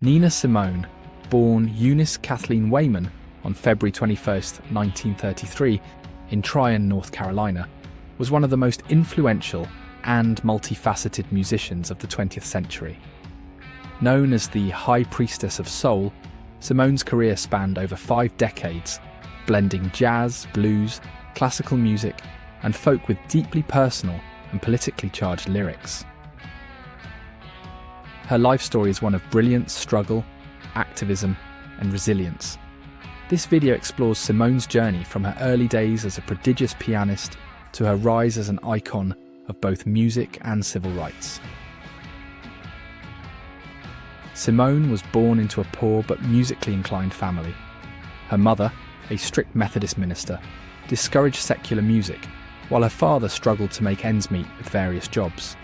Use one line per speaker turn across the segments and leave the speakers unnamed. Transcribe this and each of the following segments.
Nina Simone, born Eunice Kathleen Wayman on February 21, 1933, in Tryon, North Carolina, was one of the most influential and multifaceted musicians of the 20th century. Known as the High Priestess of Soul, Simone's career spanned over 5 decades, blending jazz, blues, classical music, and folk with deeply personal and politically charged lyrics. Her life story is one of brilliance, struggle, activism, and resilience. This video explores Simone's journey from her early days as a prodigious pianist to her rise as an icon of both music and civil rights. Simone was born into a poor but musically inclined family. Her mother, a strict Methodist minister, discouraged secular music, while her father struggled to make ends meet with various jobs.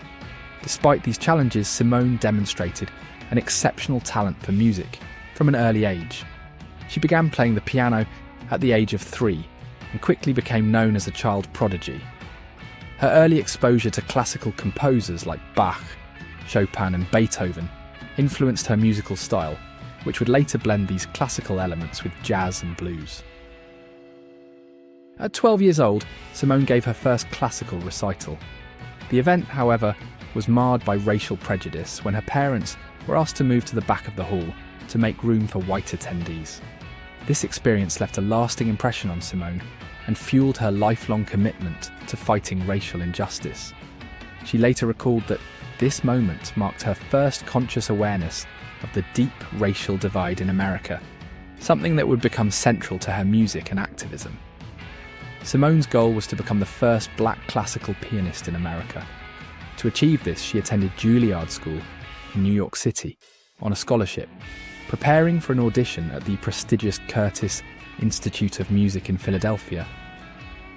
Despite these challenges, Simone demonstrated an exceptional talent for music from an early age. She began playing the piano at the age of 3 and quickly became known as a child prodigy. Her early exposure to classical composers like Bach, Chopin and Beethoven influenced her musical style, which would later blend these classical elements with jazz and blues. At 12 years old, Simone gave her first classical recital. The event, however, was marred by racial prejudice when her parents were asked to move to the back of the hall to make room for white attendees. This experience left a lasting impression on Simone and fueled her lifelong commitment to fighting racial injustice. She later recalled that this moment marked her first conscious awareness of the deep racial divide in America, something that would become central to her music and activism. Simone's goal was to become the first black classical pianist in America. To achieve this, she attended Juilliard School in New York City on a scholarship, preparing for an audition at the prestigious Curtis Institute of Music in Philadelphia.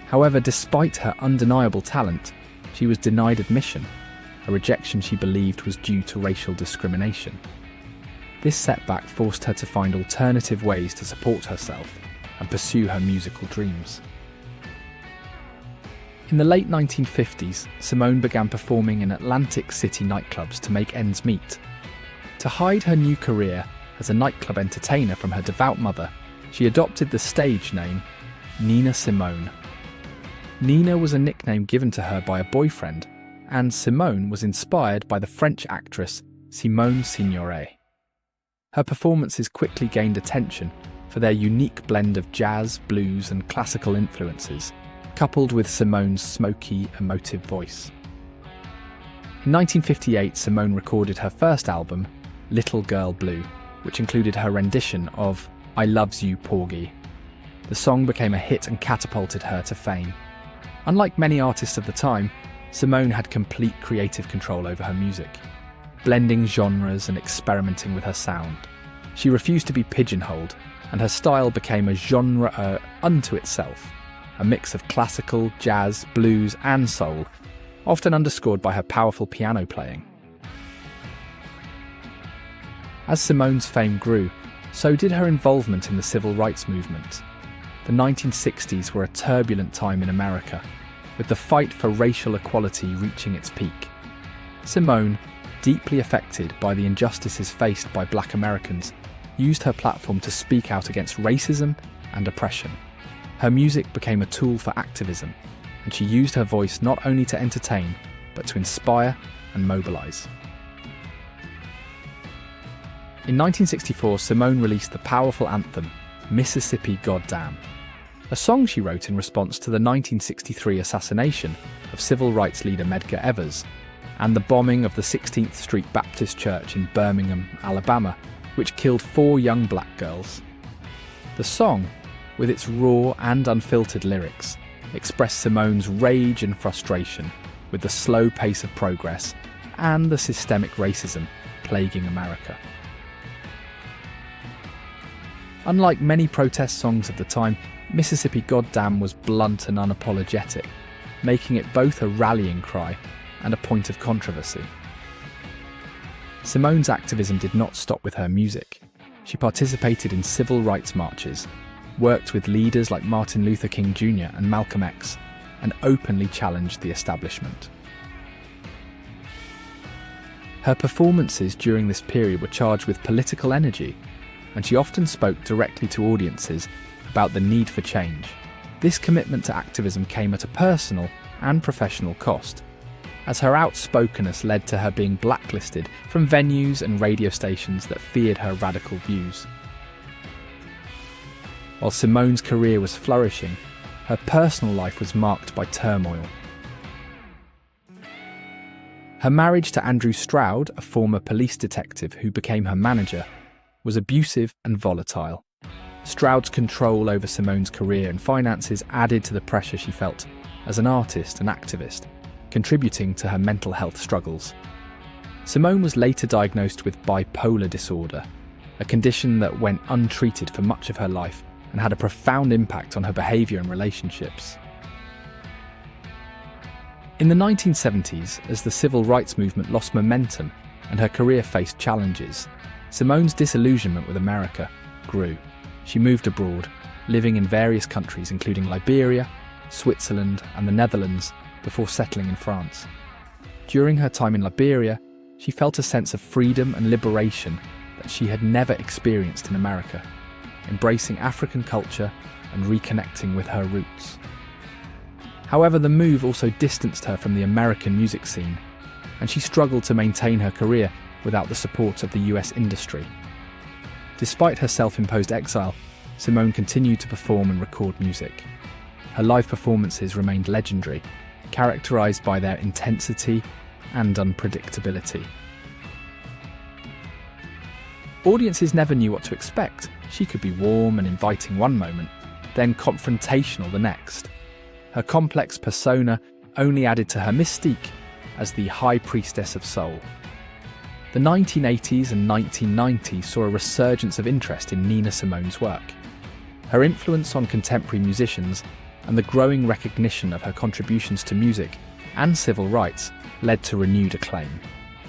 However, despite her undeniable talent, she was denied admission, a rejection she believed was due to racial discrimination. This setback forced her to find alternative ways to support herself and pursue her musical dreams. In the late 1950s, Simone began performing in Atlantic City nightclubs to make ends meet. To hide her new career as a nightclub entertainer from her devout mother, she adopted the stage name Nina Simone. Nina was a nickname given to her by a boyfriend, and Simone was inspired by the French actress Simone Signoret. Her performances quickly gained attention for their unique blend of jazz, blues, and classical influences, coupled with Simone's smoky, emotive voice. In 1958, Simone recorded her first album, Little Girl Blue, which included her rendition of I Loves You, Porgy. The song became a hit and catapulted her to fame. Unlike many artists of the time, Simone had complete creative control over her music, blending genres and experimenting with her sound. She refused to be pigeonholed, and her style became a genre unto itself, a mix of classical, jazz, blues, and soul, often underscored by her powerful piano playing. As Simone's fame grew, so did her involvement in the civil rights movement. The 1960s were a turbulent time in America, with the fight for racial equality reaching its peak. Simone, deeply affected by the injustices faced by Black Americans, used her platform to speak out against racism and oppression. Her music became a tool for activism, and she used her voice not only to entertain, but to inspire and mobilize. In 1964, Simone released the powerful anthem, Mississippi Goddamn, a song she wrote in response to the 1963 assassination of civil rights leader Medgar Evers and the bombing of the 16th Street Baptist Church in Birmingham, Alabama, which killed 4 young black girls. The song, with its raw and unfiltered lyrics, expressed Simone's rage and frustration with the slow pace of progress and the systemic racism plaguing America. Unlike many protest songs of the time, Mississippi Goddamn was blunt and unapologetic, making it both a rallying cry and a point of controversy. Simone's activism did not stop with her music. She participated in civil rights marches, worked with leaders like Martin Luther King Jr. and Malcolm X, and openly challenged the establishment. Her performances during this period were charged with political energy, and she often spoke directly to audiences about the need for change. This commitment to activism came at a personal and professional cost, as her outspokenness led to her being blacklisted from venues and radio stations that feared her radical views. While Simone's career was flourishing, her personal life was marked by turmoil. Her marriage to Andrew Stroud, a former police detective who became her manager, was abusive and volatile. Stroud's control over Simone's career and finances added to the pressure she felt as an artist and activist, contributing to her mental health struggles. Simone was later diagnosed with bipolar disorder, a condition that went untreated for much of her life and had a profound impact on her behaviour and relationships. In the 1970s, as the civil rights movement lost momentum and her career faced challenges, Simone's disillusionment with America grew. She moved abroad, living in various countries including Liberia, Switzerland and the Netherlands before settling in France. During her time in Liberia, she felt a sense of freedom and liberation that she had never experienced in America, embracing African culture and reconnecting with her roots. However, the move also distanced her from the American music scene, and she struggled to maintain her career without the support of the US industry. Despite her self-imposed exile, Simone continued to perform and record music. Her live performances remained legendary, characterized by their intensity and unpredictability. Audiences never knew what to expect. She could be warm and inviting one moment, then confrontational the next. Her complex persona only added to her mystique as the High Priestess of Soul. The 1980s and 1990s saw a resurgence of interest in Nina Simone's work. Her influence on contemporary musicians and the growing recognition of her contributions to music and civil rights led to renewed acclaim.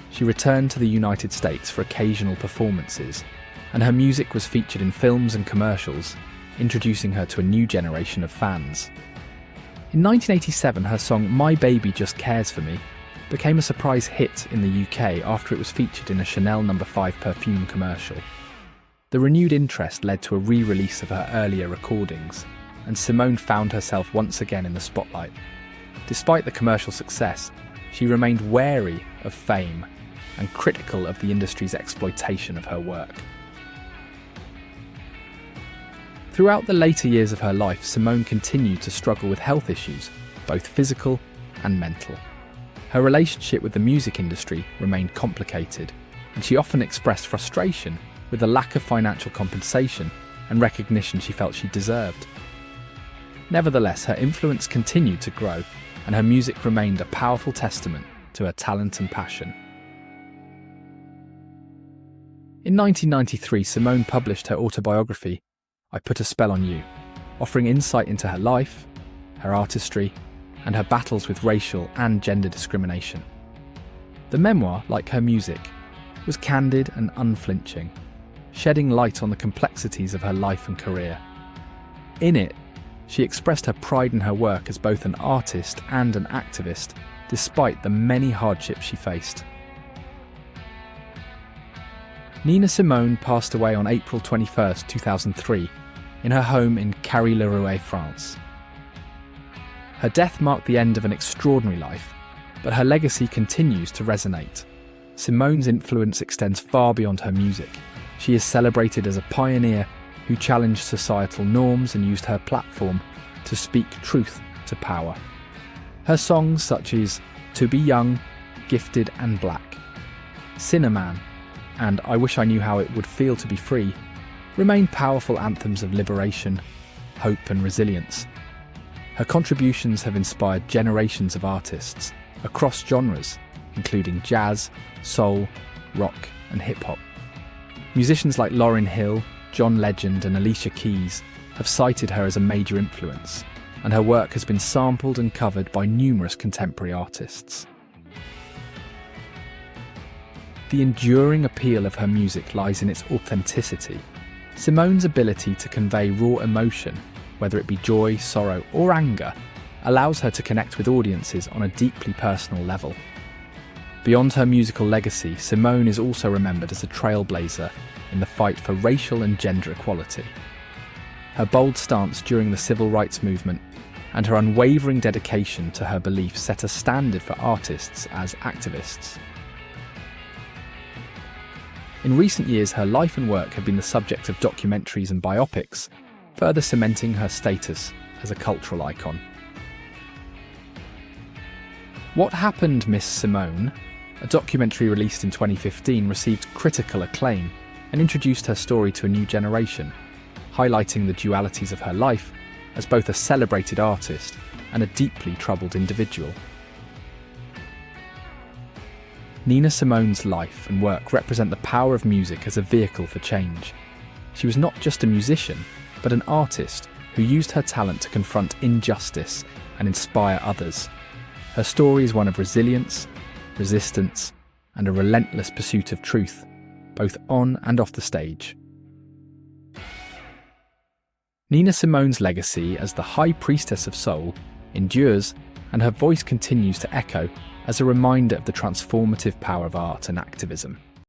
She returned to the United States for occasional performances, and her music was featured in films and commercials, introducing her to a new generation of fans. In 1987, her song My Baby Just Cares For Me became a surprise hit in the UK after it was featured in a Chanel No. 5 perfume commercial. The renewed interest led to a re-release of her earlier recordings, and Simone found herself once again in the spotlight. Despite the commercial success, she remained wary of fame and critical of the industry's exploitation of her work. Throughout the later years of her life, Simone continued to struggle with health issues, both physical and mental. Her relationship with the music industry remained complicated, and she often expressed frustration with the lack of financial compensation and recognition she felt she deserved. Nevertheless, her influence continued to grow, and her music remained a powerful testament to her talent and passion. In 1993, Simone published her autobiography, I Put a Spell on You, offering insight into her life, her artistry, and her battles with racial and gender discrimination. The memoir, like her music, was candid and unflinching, shedding light on the complexities of her life and career. In it, she expressed her pride in her work as both an artist and an activist, despite the many hardships she faced. Nina Simone passed away on April 21, 2003, in her home in Carry-le-Rouet, France. Her death marked the end of an extraordinary life, but her legacy continues to resonate. Simone's influence extends far beyond her music. She is celebrated as a pioneer who challenged societal norms and used her platform to speak truth to power. Her songs such as To Be Young, Gifted and Black, Cinnamon, and I Wish I Knew How It Would Feel to Be Free remain powerful anthems of liberation, hope and resilience. Her contributions have inspired generations of artists across genres, including jazz, soul, rock and hip-hop. Musicians like Lauryn Hill, John Legend and Alicia Keys have cited her as a major influence, and her work has been sampled and covered by numerous contemporary artists. The enduring appeal of her music lies in its authenticity. Simone's ability to convey raw emotion, whether it be joy, sorrow or anger, allows her to connect with audiences on a deeply personal level. Beyond her musical legacy, Simone is also remembered as a trailblazer in the fight for racial and gender equality. Her bold stance during the civil rights movement and her unwavering dedication to her beliefs set a standard for artists as activists. In recent years, her life and work have been the subject of documentaries and biopics, further cementing her status as a cultural icon. What Happened, Miss Simone?, a documentary released in 2015, received critical acclaim and introduced her story to a new generation, highlighting the dualities of her life as both a celebrated artist and a deeply troubled individual. Nina Simone's life and work represent the power of music as a vehicle for change. She was not just a musician, but an artist who used her talent to confront injustice and inspire others. Her story is one of resilience, resistance, and a relentless pursuit of truth, both on and off the stage. Nina Simone's legacy as the High Priestess of Soul endures, and her voice continues to echo as a reminder of the transformative power of art and activism.